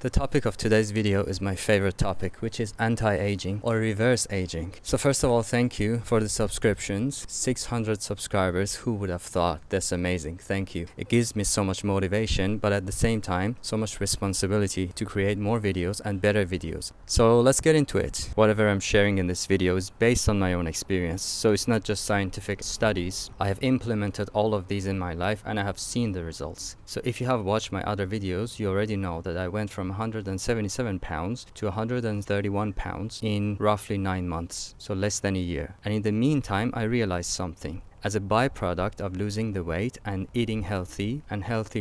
The topic of today's video is my favorite topic, which is anti-aging or reverse aging. So first of all, thank you for the subscriptions. 600 subscribers, who would have thought? That's amazing. Thank you. It gives me so much motivation, but at the same time, so much responsibility to create more videos and better videos. So let's get into it. Whatever I'm sharing in this video is based on my own experience. So it's not just scientific studies. I have implemented all of these in my life and I have seen the results. So if you have watched my other videos, you already know that I went from 177 pounds to 131 pounds in roughly 9 months, so less than a year. And in the meantime, I realized something. As a byproduct of losing the weight and eating healthy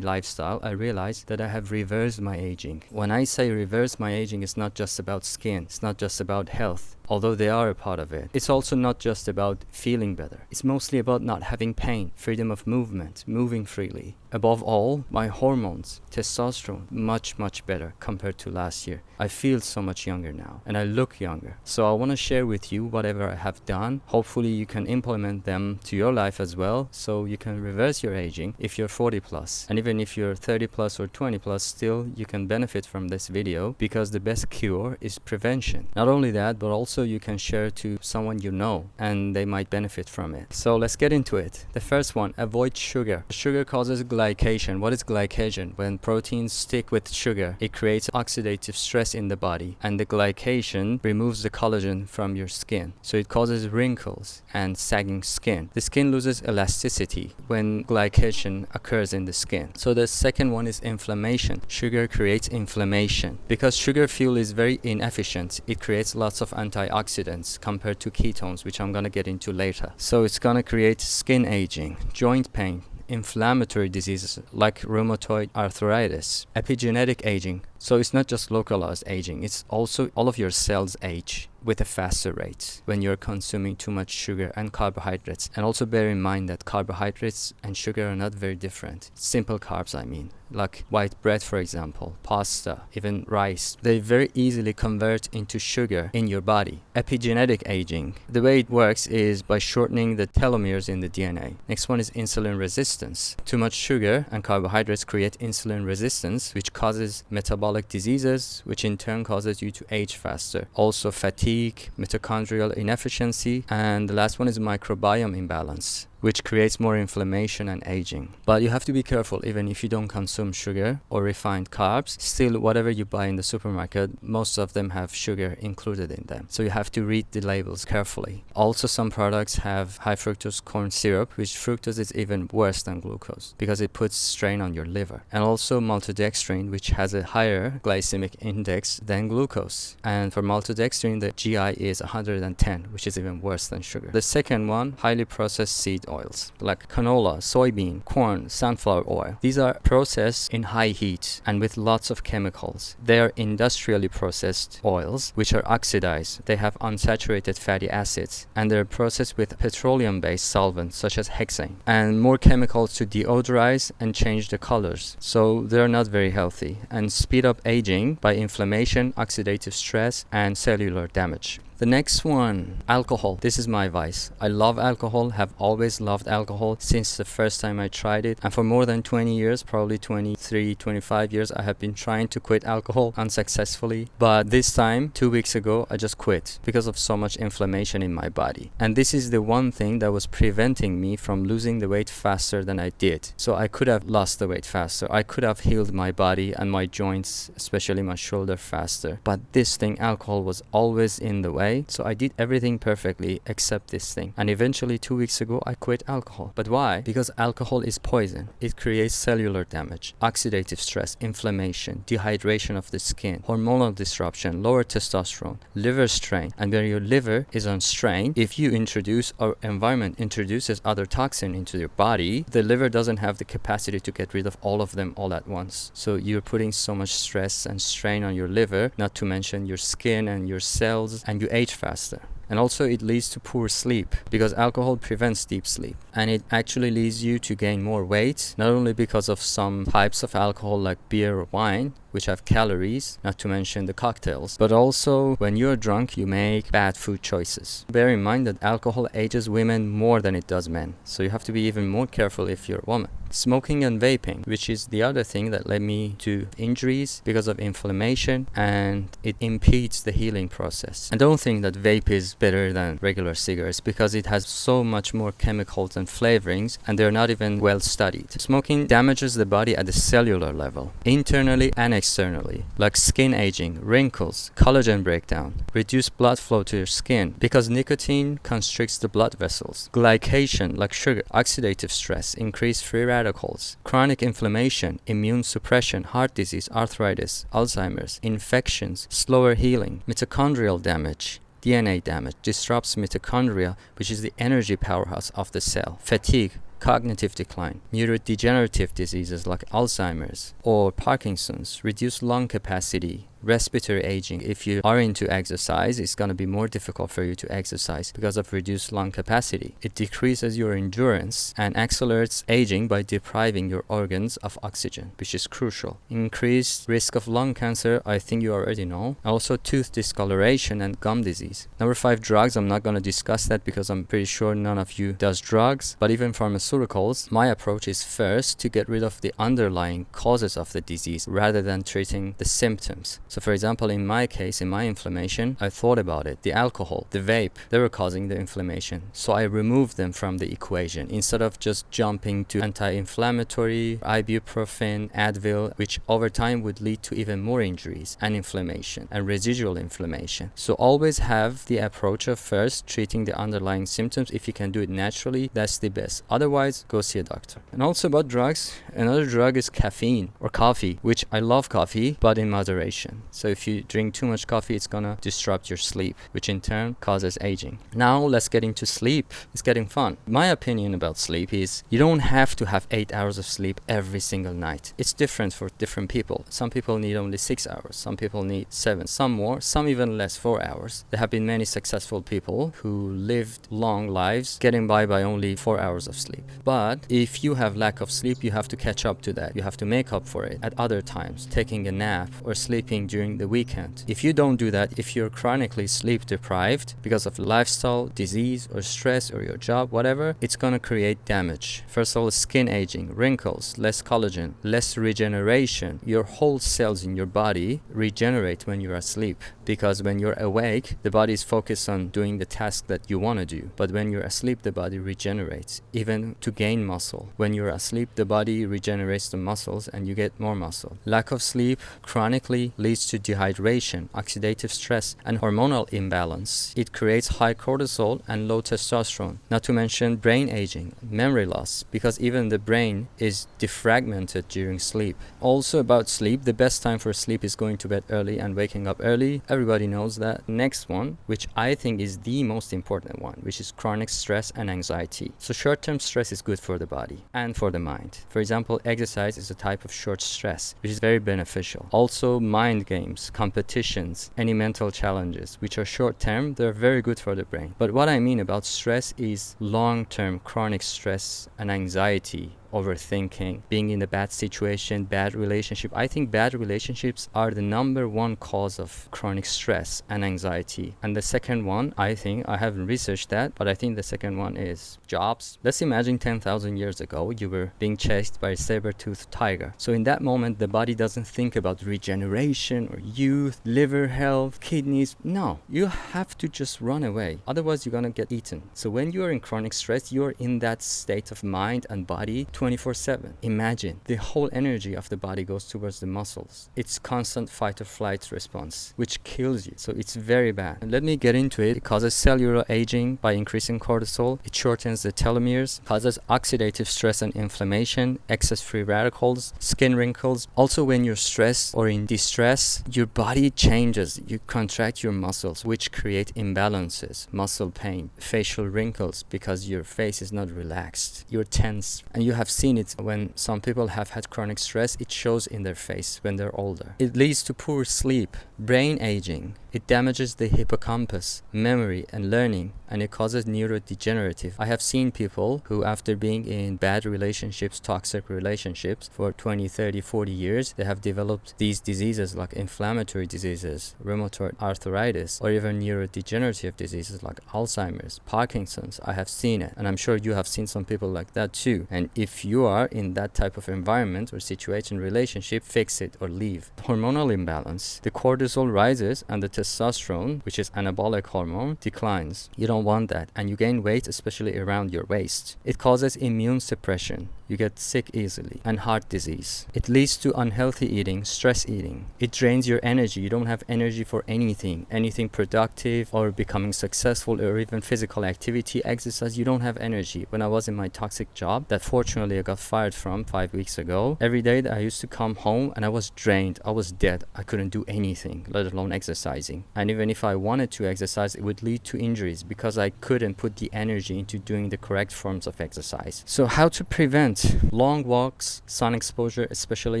lifestyle, I realized that I have reversed my aging. When I say reverse my aging, it's not just about skin, it's not just about health, although they are a part of it. It's also not just about feeling better. It's mostly about not having pain, freedom of movement, moving freely. Above all, my hormones, testosterone, much better compared to last year. I feel so much younger now and I look younger. So I want to share with you whatever I have done. Hopefully you can implement them to your life as well, so you can reverse your aging if you're 40 plus. And even if you're 30 plus or 20 plus, still you can benefit from this video, because the best cure is prevention. Not only that, but also you can share to someone you know and they might benefit from it. So let's get into it. The first one, avoid sugar. Sugar causes glycation. What is glycation? When proteins stick with sugar, it creates oxidative stress in the body, and the glycation removes the collagen from your skin, so it causes wrinkles and sagging skin. The skin loses elasticity when glycation occurs in the skin. So the second one is inflammation. Sugar creates inflammation. Because sugar fuel is very inefficient, it creates lots of antioxidants compared to ketones, which I'm gonna get into later. So it's gonna create skin aging, joint pain, inflammatory diseases like rheumatoid arthritis, epigenetic aging. So it's not just localized aging, it's also all of your cells age with a faster rate when you're consuming too much sugar and carbohydrates. And also bear in mind that carbohydrates and sugar are not very different. Simple carbs, I mean, like white bread, for example, pasta, even rice. They very easily convert into sugar in your body. Epigenetic aging, the way it works is by shortening the telomeres in the DNA. Next one is insulin resistance. Too much sugar and carbohydrates create insulin resistance, which causes metabolic diseases, which in turn causes you to age faster. Also fatigue, mitochondrial inefficiency, and the last one is microbiome imbalance, which creates more inflammation and aging. But you have to be careful. Even if you don't consume sugar or refined carbs, still whatever you buy in the supermarket, most of them have sugar included in them. So you have to read the labels carefully. Also, some products have high fructose corn syrup, which fructose is even worse than glucose because it puts strain on your liver. And also maltodextrin, which has a higher glycemic index than glucose. And for maltodextrin, the GI is 110, which is even worse than sugar. The second one, highly processed seed oils like canola, soybean, corn, sunflower oil. These are processed in high heat and with lots of chemicals. They are industrially processed oils which are oxidized. They have unsaturated fatty acids and they're processed with petroleum-based solvents such as hexane and more chemicals to deodorize and change the colors. So they're not very healthy and speed up aging by inflammation, oxidative stress, and cellular damage. The next one, alcohol. This is my vice. I love alcohol, have always loved alcohol since the first time I tried it. And for more than 20 years, probably 23, 25 years, I have been trying to quit alcohol unsuccessfully. But this time, 2 weeks ago, I just quit because of so much inflammation in my body. And this is the one thing that was preventing me from losing the weight faster than I did. So I could have lost the weight faster. I could have healed my body and my joints, especially my shoulder, faster. But this thing, alcohol, was always in the way. So I did everything perfectly except this thing. And eventually 2 weeks ago, I quit alcohol. But why? Because alcohol is poison. It creates cellular damage, oxidative stress, inflammation, dehydration of the skin, hormonal disruption, lower testosterone, liver strain. And when your liver is on strain, if you introduce or environment introduces other toxin into your body, the liver doesn't have the capacity to get rid of all of them all at once. So you're putting so much stress and strain on your liver, not to mention your skin and your cells, and you age faster. And also it leads to poor sleep because alcohol prevents deep sleep, and it actually leads you to gain more weight, not only because of some types of alcohol like beer or wine, which have calories, not to mention the cocktails. But also, when you're drunk, you make bad food choices. Bear in mind that alcohol ages women more than it does men, so you have to be even more careful if you're a woman. Smoking and vaping, which is the other thing that led me to injuries because of inflammation, and it impedes the healing process. And don't think that vape is better than regular cigarettes, because it has so much more chemicals and flavorings, and they're not even well studied. Smoking damages the body at the cellular level, internally and externally, like skin aging, wrinkles, collagen breakdown, reduced blood flow to your skin, because nicotine constricts the blood vessels, glycation, like sugar, oxidative stress, increased free radicals, chronic inflammation, immune suppression, heart disease, arthritis, Alzheimer's, infections, slower healing, mitochondrial damage, DNA damage, disrupts mitochondria, which is the energy powerhouse of the cell, fatigue, cognitive decline, neurodegenerative diseases like Alzheimer's or Parkinson's, reduced lung capacity, respiratory aging. If you are into exercise, it's going to be more difficult for you to exercise because of reduced lung capacity. It decreases your endurance and accelerates aging by depriving your organs of oxygen, which is crucial. Increased risk of lung cancer, I think you already know. Also tooth discoloration and gum disease. Number 5, drugs. I'm not going to discuss that because I'm pretty sure none of you does drugs. But even pharmaceuticals, my approach is first to get rid of the underlying causes of the disease rather than treating the symptoms. So for example, in my case, in my inflammation, I thought about it. The alcohol, the vape, they were causing the inflammation. So I removed them from the equation instead of just jumping to anti-inflammatory, ibuprofen, Advil, which over time would lead to even more injuries and inflammation and residual inflammation. So always have the approach of first treating the underlying symptoms. If you can do it naturally, that's the best. Otherwise, go see a doctor. And also about drugs, another drug is caffeine or coffee, which I love coffee, but in moderation. So if you drink too much coffee, it's gonna disrupt your sleep, which in turn causes aging. Now let's get into sleep. It's getting fun. My opinion about sleep is you don't have to have 8 hours of sleep every single night. It's different for different people. Some people need only 6 hours. Some people need 7, some more, some even less, 4 hours. There have been many successful people who lived long lives getting by only 4 hours of sleep. But if you have lack of sleep, you have to catch up to that. You have to make up for it at other times, taking a nap or sleeping during the weekend. If you don't do that, if you're chronically sleep deprived because of lifestyle, disease, or stress, or your job, whatever, it's gonna create damage. First of all, skin aging, wrinkles, less collagen, less regeneration. Your whole cells in your body regenerate when you're asleep, because when you're awake, the body is focused on doing the task that you want to do. But when you're asleep, the body regenerates, even to gain muscle. When you're asleep, the body regenerates the muscles and you get more muscle. Lack of sleep chronically leads to dehydration, oxidative stress, and hormonal imbalance. It creates high cortisol and low testosterone, not to mention brain aging, memory loss, because even the brain is defragmented during sleep. Also about sleep, the best time for sleep is going to bed early and waking up early. Everybody knows that. Next one, which I think is the most important one, which is chronic stress and anxiety. So short-term stress is good for the body and for the mind. For example, exercise is a type of short stress, which is very beneficial. Also, mind games, competitions, any mental challenges, which are short-term, they're very good for the brain. But what I mean about stress is long-term chronic stress and anxiety, overthinking, being in a bad situation, bad relationship. I think bad relationships are the number one cause of chronic stress and anxiety. And the second one, I haven't researched that, but I think the second one is jobs. Let's imagine 10,000 years ago, you were being chased by a saber-toothed tiger. So in that moment, the body doesn't think about regeneration or youth, liver health, kidneys. No, you have to just run away. Otherwise, you're gonna get eaten. So when you're in chronic stress, you're in that state of mind and body 24/7. Imagine the whole energy of the body goes towards the muscles. It's constant fight or flight response, which kills you. So it's very bad. And let me get into it. It causes cellular aging by increasing cortisol. It shortens the telomeres, causes oxidative stress and inflammation, excess free radicals, skin wrinkles. Also, when you're stressed or in distress, your body changes. You contract your muscles, which create imbalances, muscle pain, facial wrinkles, because your face is not relaxed. You're tense. And you have seen it when some people have had chronic stress, it shows in their face when they're older. It leads to poor sleep, brain aging, It damages the hippocampus, memory, and learning, and it causes neurodegenerative. I have seen people who, after being in bad relationships, toxic relationships for 20, 30, 40 years, they have developed these diseases like inflammatory diseases, rheumatoid arthritis, or even neurodegenerative diseases like Alzheimer's, Parkinson's. I have seen it, and I'm sure you have seen some people like that too. And if you are in that type of environment or situation, relationship, fix it or leave. Hormonal imbalance. The cortisol rises and the testosterone, which is anabolic hormone, declines. You don't want that, and you gain weight, especially around your waist. It causes immune suppression. You get sick easily, and heart disease. It leads to unhealthy eating, stress eating. It drains your energy. You don't have energy for anything productive or becoming successful, or even physical activity, exercise. You don't have energy. When I was in my toxic job that fortunately I got fired from 5 weeks ago, every day that I used to come home and I was drained. I was dead. I couldn't do anything, let alone exercising. And even if I wanted to exercise, it would lead to injuries because I couldn't put the energy into doing the correct forms of exercise. So how to prevent? Long walks, sun exposure, especially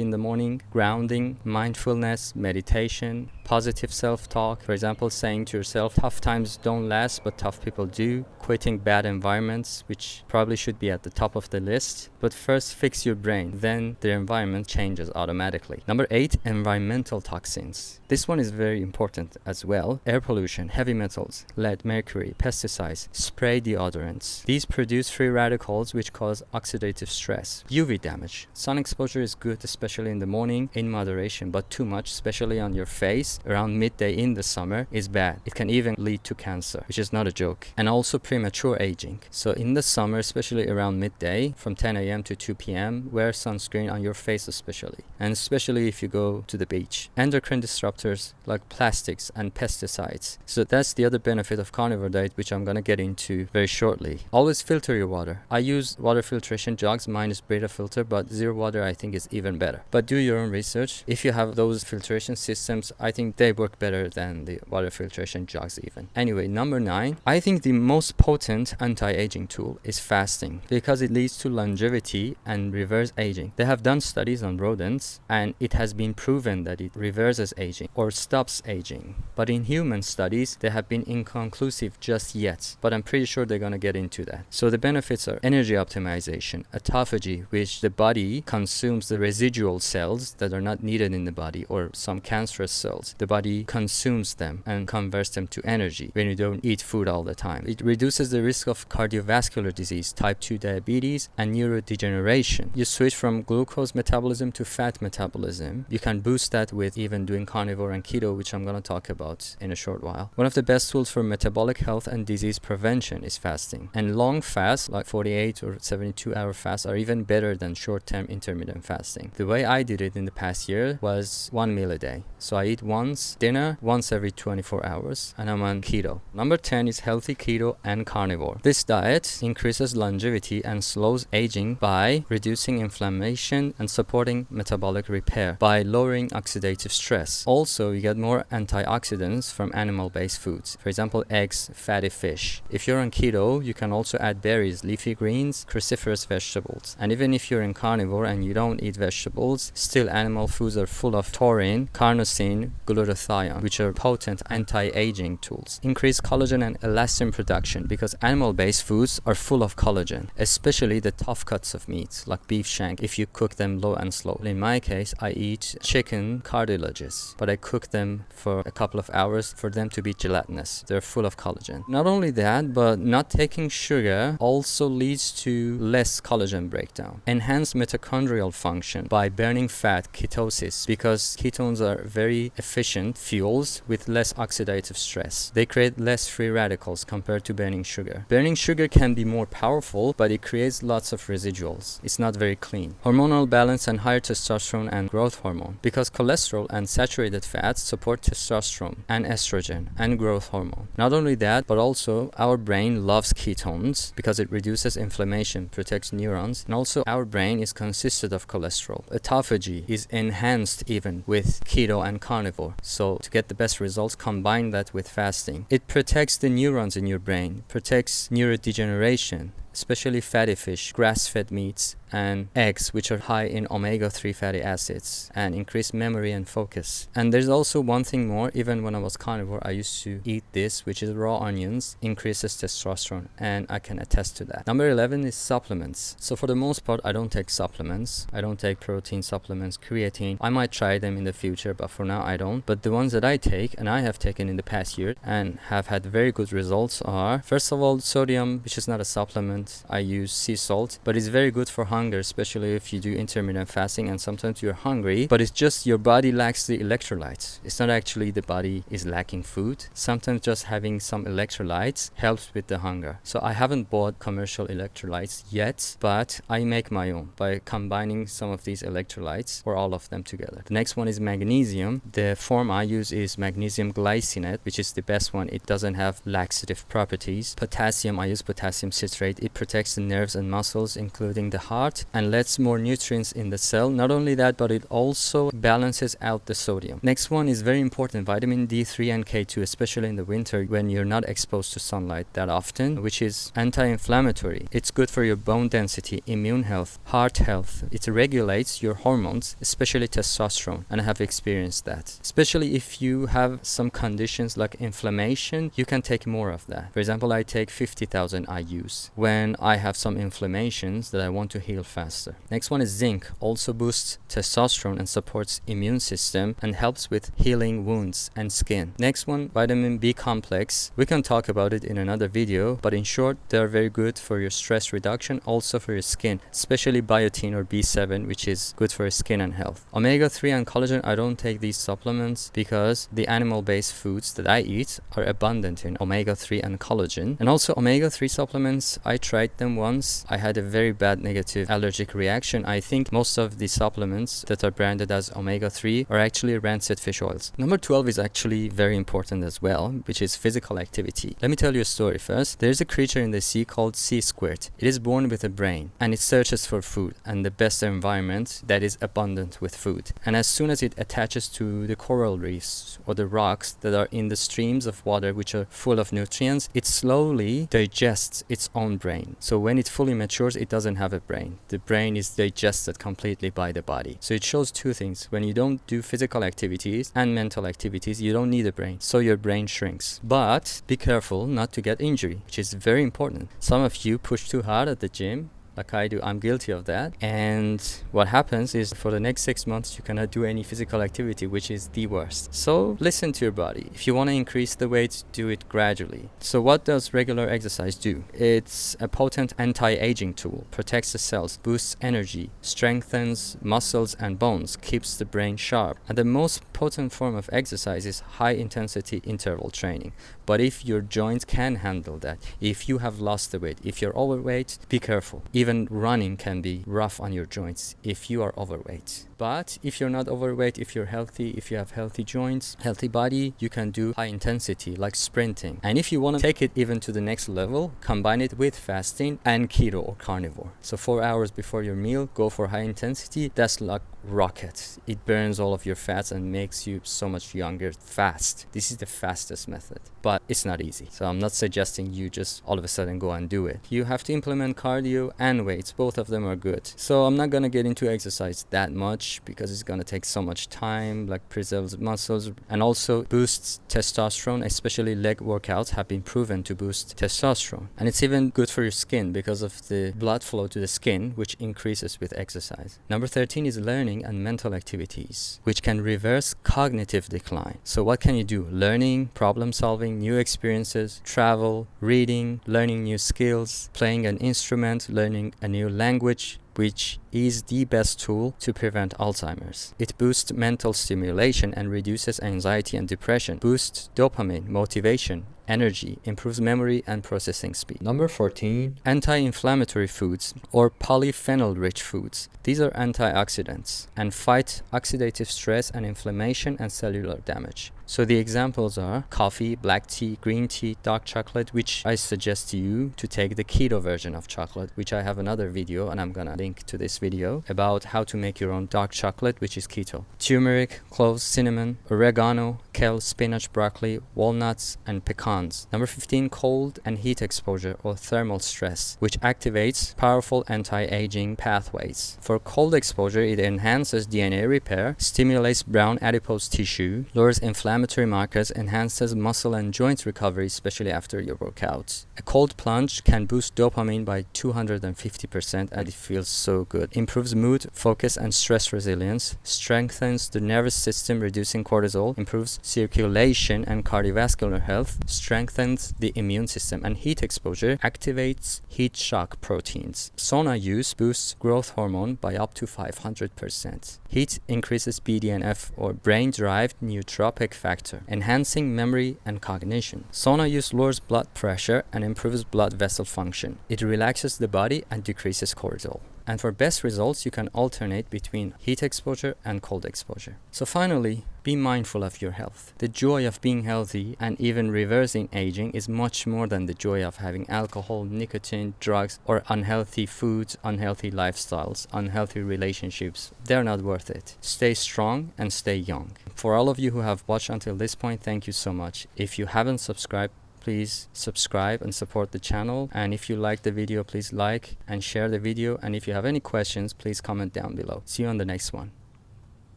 in the morning, grounding, mindfulness, meditation, positive self-talk. For example, saying to yourself, tough times don't last, but tough people do. Quitting bad environments, which probably should be at the top of the list. But first, fix your brain. Then the environment changes automatically. Number 8, environmental toxins. This one is very important as well. Air pollution, heavy metals, lead, mercury, pesticides, spray deodorants. These produce free radicals which cause oxidative stress. UV damage. Sun exposure is good, especially in the morning, in moderation, but too much, especially on your face, around midday in the summer, is bad. It can even lead to cancer, which is not a joke. And also premature aging. So in the summer, especially around midday, from 10 a.m. to 2 p.m., wear sunscreen on your face especially. And especially if you go to the beach. Endocrine disruptors like plastics and pesticides. So that's the other benefit of carnivore diet, which I'm going to get into very shortly. Always filter your water. I use water filtration jugs. Mine is Brita filter, but zero water I think is even better. But do your own research. If you have those filtration systems, I think they work better than the water filtration jugs even. Anyway, number 9, I think the most potent anti-aging tool is fasting because it leads to longevity and reverse aging. They have done studies on rodents and it has been proven that it reverses aging or stops aging. But in human studies, they have been inconclusive just yet. But I'm pretty sure they're going to get into that. So the benefits are energy optimization, autophagy, which the body consumes the residual cells that are not needed in the body, or some cancerous cells. The body consumes them and converts them to energy when you don't eat food all the time. It reduces the risk of cardiovascular disease, type 2 diabetes, and neurodegeneration. You switch from glucose metabolism to fat metabolism. You can boost that with even doing carnivore and keto, which I'm going to talk about in a short while. One of the best tools for metabolic health and disease prevention is fasting. And long fasts, like 48 or 72-hour fasts, are even better than short-term intermittent fasting. The way I did it in the past year was 1 meal a day. So I eat once dinner, once every 24 hours, and I'm on keto. Number 10 is healthy keto and carnivore. This diet increases longevity and slows aging by reducing inflammation and supporting metabolic repair, by lowering oxidative stress. Also, you get more antioxidants from animal-based foods. For example, eggs, fatty fish. If you're on keto, you can also add berries, leafy greens, cruciferous vegetables. And even if you're in carnivore and you don't eat vegetables, still animal foods are full of taurine, carnosine, glutathione, which are potent anti-aging tools. Increase collagen and elastin production because animal-based foods are full of collagen, especially the tough cuts of meat like beef shank if you cook them low and slow. In my case, I eat chicken cartilages, but I cook them for a couple of hours for them to be gelatinous. They're full of collagen. Not only that, but not taking sugar also leads to less collagen breakdown. Enhance mitochondrial function by burning fat, ketosis, because ketones are very efficient fuels with less oxidative stress. They create less free radicals compared to burning sugar. Burning sugar can be more powerful, but it creates lots of residuals. It's not very clean. Hormonal balance and higher testosterone and growth hormone, because cholesterol and saturated fats support testosterone and estrogen and growth hormone. Not only that, but also our brain loves ketones because it reduces inflammation, protects neurons, and also our brain is consisted of cholesterol. Autophagy is enhanced even with keto and carnivore. So to get the best results, combine that with fasting. It protects the neurons in your brain, protects neurodegeneration, especially fatty fish, grass-fed meats, and eggs, which are high in omega-3 fatty acids and increase memory and focus. And there's also one thing more. Even when I was carnivore, I used to eat this, which is raw onions, increases testosterone, and I can attest to that. Number 11 is supplements. So for the most part, I don't take supplements. I don't take protein supplements, creatine. I might try them in the future, but for now I don't. But the ones that I take, and I have taken in the past year and have had very good results, are, first of all, sodium, which is not a supplement. I use sea salt, but it's very good for hunger, especially if you do intermittent fasting and sometimes you're hungry, but it's just your body lacks the electrolytes. It's not actually the body is lacking food. Sometimes just having some electrolytes helps with the hunger. So I haven't bought commercial electrolytes yet, but I make my own by combining some of these electrolytes or all of them together. The next one is magnesium. The form I use is magnesium glycinate, which is the best one. It doesn't have laxative properties. Potassium, I use potassium citrate. It protects the nerves and muscles, including the heart, and lets more nutrients in the cell. Not only that, but it also balances out the sodium. Next one is very important, vitamin D3 and K2, especially in the winter when you're not exposed to sunlight that often, which is anti-inflammatory. It's good for your bone density, immune health, heart health. It regulates your hormones, especially testosterone, and I have experienced that. Especially if you have some conditions like inflammation, you can take more of that. For example, I take 50,000 IUs when I have some inflammations that I want to heal faster. Next one is zinc. Also boosts testosterone and supports immune system and helps with healing wounds and skin. Next one, vitamin B complex. We can talk about it in another video, but in short, they are very good for your stress reduction, also for your skin, especially biotin or B7, which is good for your skin and health. Omega-3 and collagen, I don't take these supplements because the animal-based foods that I eat are abundant in omega-3 and collagen. And also omega-3 supplements, I tried them once. I had a very bad negative allergic reaction. I think most of the supplements that are branded as omega-3 are actually rancid fish oils. Number 12 is actually very important as well, which is physical activity. Let me tell you a story first. There's a creature in the sea called sea squirt. It is born with a brain and it searches for food and the best environment that is abundant with food. And as soon as it attaches to the coral reefs or the rocks that are in the streams of water which are full of nutrients, it slowly digests its own brain. So when it fully matures, it doesn't have a brain. The brain is digested completely by the body. So it shows two things. When you don't do physical activities and mental activities, you don't need a brain. So your brain shrinks. But be careful not to get injury, which is very important. Some of you push too hard at the gym, like I do. I'm guilty of that. And what happens is for the next 6 months, you cannot do any physical activity, which is the worst. So listen to your body. If you want to increase the weight, do it gradually. So what does regular exercise do? It's a potent anti-aging tool, protects the cells, boosts energy, strengthens muscles and bones, keeps the brain sharp. And the most potent form of exercise is high-intensity interval training. But if your joints can handle that, if you have lost the weight, if you're overweight, be careful. Even running can be rough on your joints if you are overweight. But if you're not overweight, if you're healthy, if you have healthy joints, healthy body, you can do high intensity like sprinting. And if you want to take it even to the next level, combine it with fasting and keto or carnivore. So 4 hours before your meal, go for high intensity. That's like rocket. It burns all of your fats and makes you so much younger fast. This is the fastest method, but it's not easy. So I'm not suggesting you just all of a sudden go and do it. You have to implement cardio and weights. Both of them are good. So I'm not going to get into exercise that much because it's going to take so much time, like preserves muscles and also boosts testosterone, especially leg workouts have been proven to boost testosterone. And it's even good for your skin because of the blood flow to the skin, which increases with exercise. Number 13 is learning and mental activities, which can reverse cognitive decline. So what can you do? Learning, problem solving, new experiences, travel, reading, learning new skills, playing an instrument, learning a new language, which is the best tool to prevent Alzheimer's. It boosts mental stimulation and reduces anxiety and depression, boosts dopamine, motivation, energy, improves memory and processing speed. Number 14, anti-inflammatory foods or polyphenol-rich foods. These are antioxidants and fight oxidative stress and inflammation and cellular damage. So the examples are coffee, black tea, green tea, dark chocolate, which I suggest to you to take the keto version of chocolate, which I have another video, and I'm gonna link to this video about how to make your own dark chocolate, which is keto. Turmeric, cloves, cinnamon, oregano, kale, spinach, broccoli, walnuts, and pecans. Number 15, cold and heat exposure or thermal stress, which activates powerful anti-aging pathways. For cold exposure, it enhances DNA repair, stimulates brown adipose tissue, lowers inflammatory markers, enhances muscle and joint recovery, especially after your workouts. A cold plunge can boost dopamine by 250% and it feels so good. Improves mood, focus, and stress resilience, strengthens the nervous system, reducing cortisol, improves circulation and cardiovascular health, strengthens the immune system, and heat exposure activates heat shock proteins. Sauna use boosts growth hormone by up to 500%. Heat increases BDNF or brain-derived neurotrophic factor, enhancing memory and cognition. Sauna use lowers blood pressure and improves blood vessel function. It relaxes the body and decreases cortisol. And for best results, you can alternate between heat exposure and cold exposure. So finally, be mindful of your health. The joy of being healthy and even reversing aging is much more than the joy of having alcohol, nicotine, drugs, or unhealthy foods, unhealthy lifestyles, unhealthy relationships. They're not worth it. Stay strong and stay young. For all of you who have watched until this point, thank you so much. If you haven't subscribed, please subscribe and support the channel. And if you like the video, please like and share the video. And if you have any questions, please comment down below. See you on the next one.